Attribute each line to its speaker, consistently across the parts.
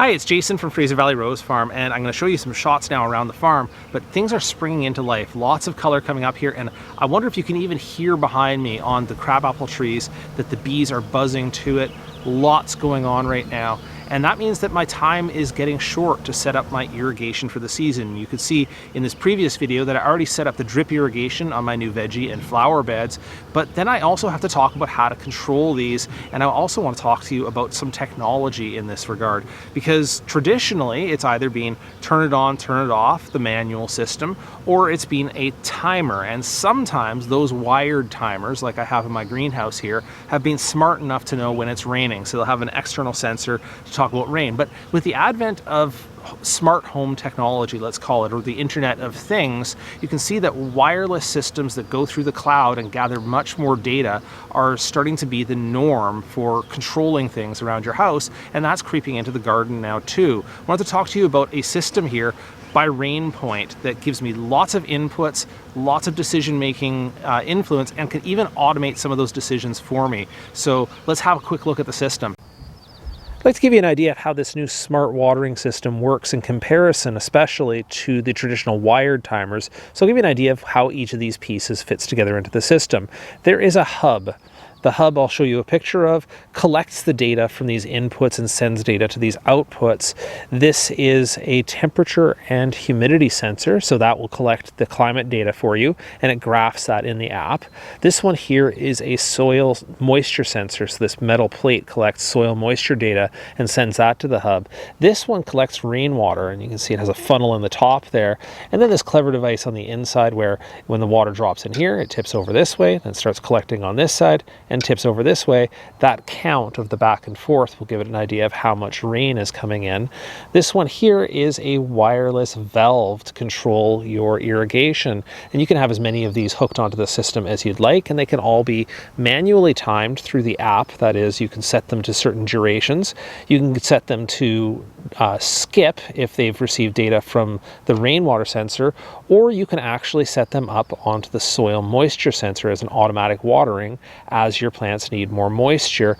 Speaker 1: Hi, it's Jason from Fraser Valley Rose Farm, and I'm going to show you some shots now around the farm, but things are springing into life. Lots of color coming up here, and I wonder if you can even hear behind me on the crabapple trees that the bees are buzzing to it. Lots going on right now. And that means that my time is getting short to set up my irrigation for the season. You could see in this previous video that I already set up the drip irrigation on my new veggie and flower beds, but then I also have to talk about how to control these, and I also want to talk to you about some technology in this regard, because traditionally it's either been turn it on, turn it off, the manual system, or it's been a timer, and sometimes those wired timers, like I have in my greenhouse here, have been smart enough to know when it's raining, so they'll have an external sensor to talk about rain. But with the advent of smart home technology, let's call it, or the Internet of Things, you can see that wireless systems that go through the cloud and gather much more data are starting to be the norm for controlling things around your house, and that's creeping into the garden now too. I wanted to talk to you about a system here by RainPoint that gives me lots of inputs, lots of decision-making influence, and can even automate some of those decisions for me. So let's have a quick look at the system. I'd like to give you an idea of how this new smart watering system works in comparison, especially to the traditional wired timers. So I'll give you an idea of how each of these pieces fits together into the system. There is a hub. The hub I'll show you a picture of collects the data from these inputs and sends data to these outputs. This is a temperature and humidity sensor, so that will collect the climate data for you, and it graphs that in the app. This one here is a soil moisture sensor, so this metal plate collects soil moisture data and sends that to the hub. This one collects rainwater, and you can see it has a funnel in the top there, and then this clever device on the inside where when the water drops in here, it tips over this way, then starts collecting on this side, and tips over this way. That count of the back and forth will give it an idea of how much rain is coming in. This one here is a wireless valve to control your irrigation, and you can have as many of these hooked onto the system as you'd like, and they can all be manually timed through the app. That is, you can set them to certain durations. You can set them to skip if they've received data from the rainwater sensor, or you can actually set them up onto the soil moisture sensor as an automatic watering as your plants need more moisture,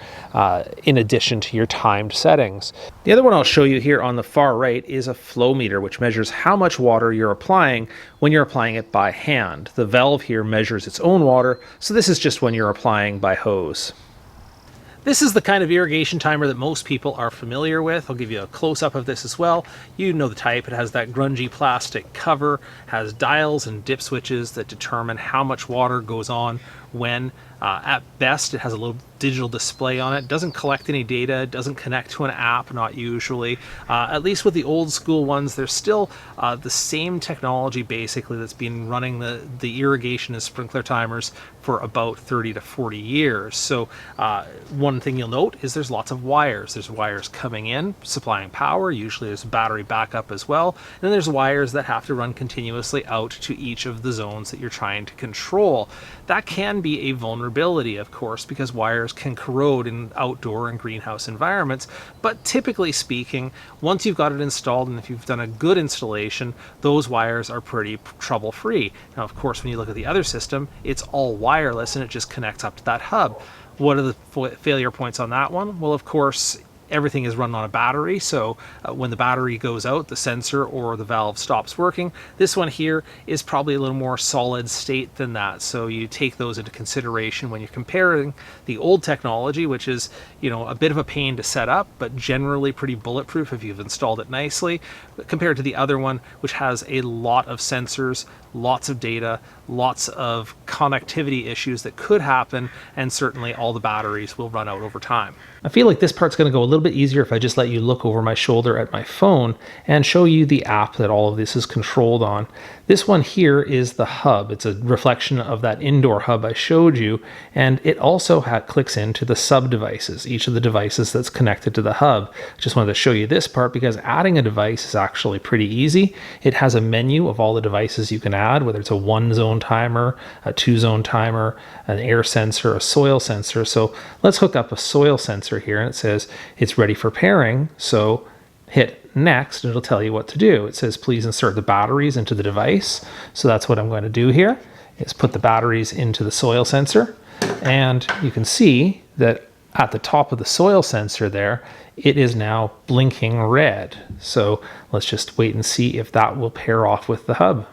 Speaker 1: in addition to your timed settings. The other one I'll show you here on the far right is a flow meter, which measures how much water you're applying when you're applying it by hand. The valve here measures its own water, so this is just when you're applying by hose. This is the kind of irrigation timer that most people are familiar with. I'll give you a close-up of this as well. You know the type. It has that grungy plastic cover, has dials and dip switches that determine how much water goes on when. At best, it has a little digital display on it. Doesn't collect any data, doesn't connect to an app, not usually. At least with the old school ones, there's still the same technology basically that's been running the irrigation and sprinkler timers for about 30 to 40 years. So one thing you'll note is there's lots of wires. There's wires coming in, supplying power. Usually there's battery backup as well. And then there's wires that have to run continuously out to each of the zones that you're trying to control. That can be a vulnerability, of course, because wires can corrode in outdoor and greenhouse environments. But typically speaking, once you've got it installed and if you've done a good installation, those wires are pretty trouble-free. Now, of course, when you look at the other system, it's all wireless and it just connects up to that hub. What are the failure points on that one? Well, of course, everything is run on a battery, so when the battery goes out, the sensor or the valve stops working. This one here is probably a little more solid state than that, so you take those into consideration when you're comparing the old technology, which is, you know, a bit of a pain to set up, but generally pretty bulletproof if you've installed it nicely, compared to the other one, which has a lot of sensors, lots of data, lots of connectivity issues that could happen, and certainly all the batteries will run out over time. I feel like this part's going to go a little bit easier if I just let you look over my shoulder at my phone and show you the app that all of this is controlled on. This one here is the hub. It's a reflection of that indoor hub I showed you, and it also clicks into the sub devices, each of the devices that's connected to the hub. Just wanted to show you this part because adding a device is actually pretty easy. It has a menu of all the devices you can add, whether it's a 1-zone timer, a 2-zone timer, an air sensor, a soil sensor. So let's hook up a soil sensor here, and it says it's ready for pairing. So hit next and it'll tell you what to do. It says please insert the batteries into the device. So that's what I'm going to do here, is put the batteries into the soil sensor, and you can see that at the top of the soil sensor there, it is now blinking red. So let's just wait and see if that will pair off with the hub.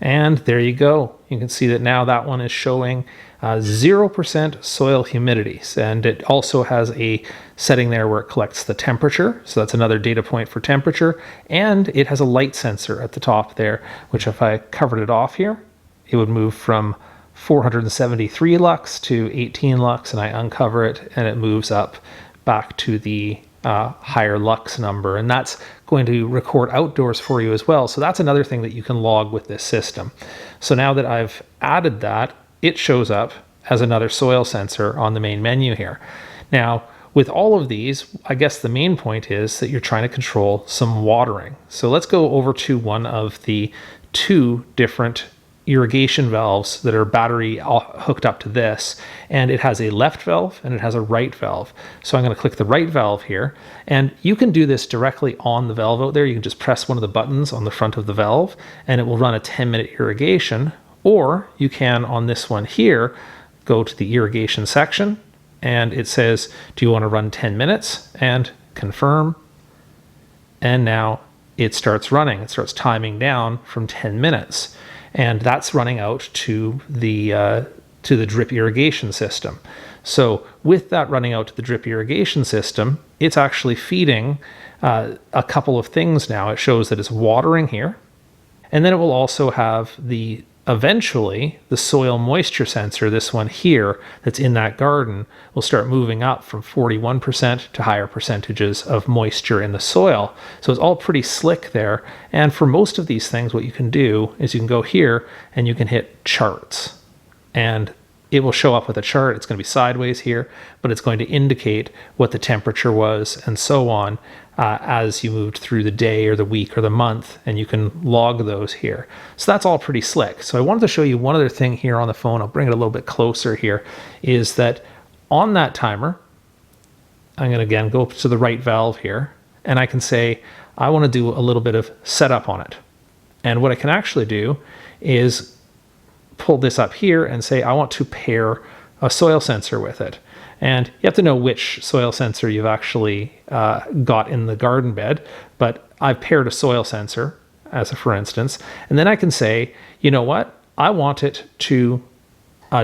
Speaker 1: And there you go. You can see that now that one is showing 0% soil humidity. And it also has a setting there where it collects the temperature. So that's another data point for temperature. And it has a light sensor at the top there, which if I covered it off here, it would move from 473 lux to 18 lux, and I uncover it and it moves up back to the higher lux number, and that's going to record outdoors for you as well. So that's another thing that you can log with this system. So now that I've added that, it shows up as another soil sensor on the main menu here. Now, with all of these, I guess the main point is that you're trying to control some watering. So let's go over to one of the two different irrigation valves that are battery hooked up to this, and it has a left valve and it has a right valve. So I'm going to click the right valve here, and you can do this directly on the valve out there. You can just press one of the buttons on the front of the valve and it will run a 10-minute irrigation, or you can on this one here go to the irrigation section and it says, do you want to run 10 minutes, and confirm, and now it starts running. It starts timing down from 10 minutes. And that's running out to the drip irrigation system. So with that running out to the drip irrigation system, it's actually feeding a couple of things now. It shows that it's watering here, and then it will also have eventually the soil moisture sensor, this one here that's in that garden, will start moving up from 41% to higher percentages of moisture in the soil. So it's all pretty slick there. And for most of these things, what you can do is you can go here and you can hit charts, and it will show up with a chart. It's going to be sideways here, but it's going to indicate what the temperature was and so on as you moved through the day or the week or the month, and you can log those here. So that's all pretty slick. So I wanted to show you one other thing here on the phone. I'll bring it a little bit closer here, is that on that timer, I'm going to again go to the right valve here, and I can say I want to do a little bit of setup on it. And what I can actually do is pull this up here and say I want to pair a soil sensor with it. And you have to know which soil sensor you've actually got in the garden bed, but I've paired a soil sensor as a for instance, and then I can say, you know what, I want it to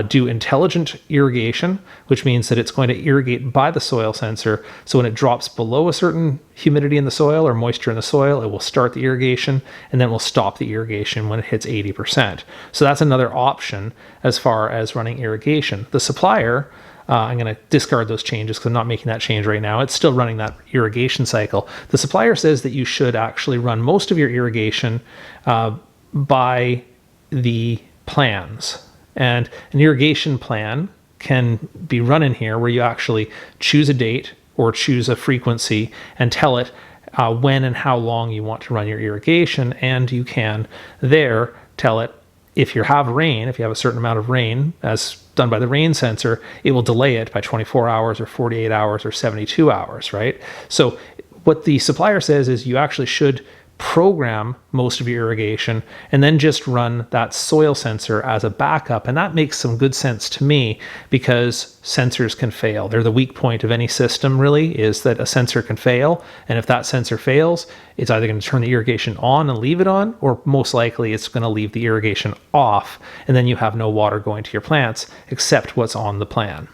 Speaker 1: do intelligent irrigation, which means that it's going to irrigate by the soil sensor. So when it drops below a certain humidity in the soil or moisture in the soil, it will start the irrigation, and then we'll stop the irrigation when it hits 80%. So that's another option as far as running irrigation. The supplier, I'm going to discard those changes because I'm not making that change right now. It's still running that irrigation cycle. The supplier says that you should actually run most of your irrigation by the plans. And an irrigation plan can be run in here where you actually choose a date or choose a frequency and tell it when and how long you want to run your irrigation. And you can there tell it if you have rain, if you have a certain amount of rain, as done by the rain sensor, it will delay it by 24 hours or 48 hours or 72 hours, right? So what the supplier says is you actually should program most of your irrigation and then just run that soil sensor as a backup. And that makes some good sense to me because sensors can fail. They're the weak point of any system, really, is that a sensor can fail. And if that sensor fails, it's either going to turn the irrigation on and leave it on, or most likely it's going to leave the irrigation off. And then you have no water going to your plants except what's on the plan.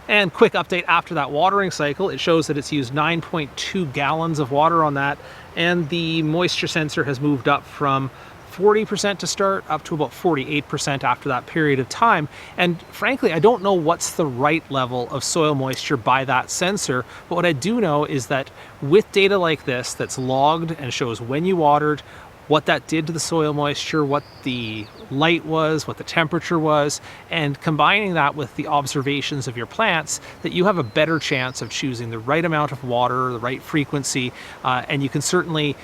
Speaker 1: And quick update after that watering cycle, it shows that it's used 9.2 gallons of water on that, and the moisture sensor has moved up from 40% to start up to about 48% after that period of time. And frankly, I don't know what's the right level of soil moisture by that sensor, but what I do know is that with data like this that's logged and shows when you watered, what that did to the soil moisture, what the light was, what the temperature was, and combining that with the observations of your plants, that you have a better chance of choosing the right amount of water, the right frequency, and you can certainly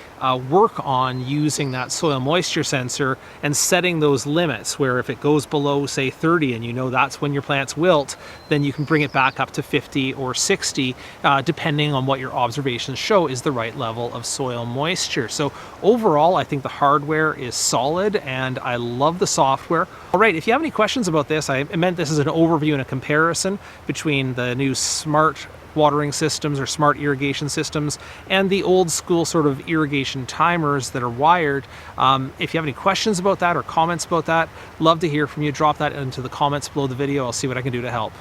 Speaker 1: work on using that soil moisture sensor and setting those limits where if it goes below, say, 30 and you know that's when your plants wilt, then you can bring it back up to 50 or 60, depending on what your observations show is the right level of soil moisture. So overall, I think think the hardware is solid, and I love the software. All right, if you have any questions about this, I meant this is an overview and a comparison between the new smart watering systems or smart irrigation systems and the old school sort of irrigation timers that are wired. If you have any questions about that or comments about that, love to hear from you. Drop that into the comments below the video. I'll see what I can do to help.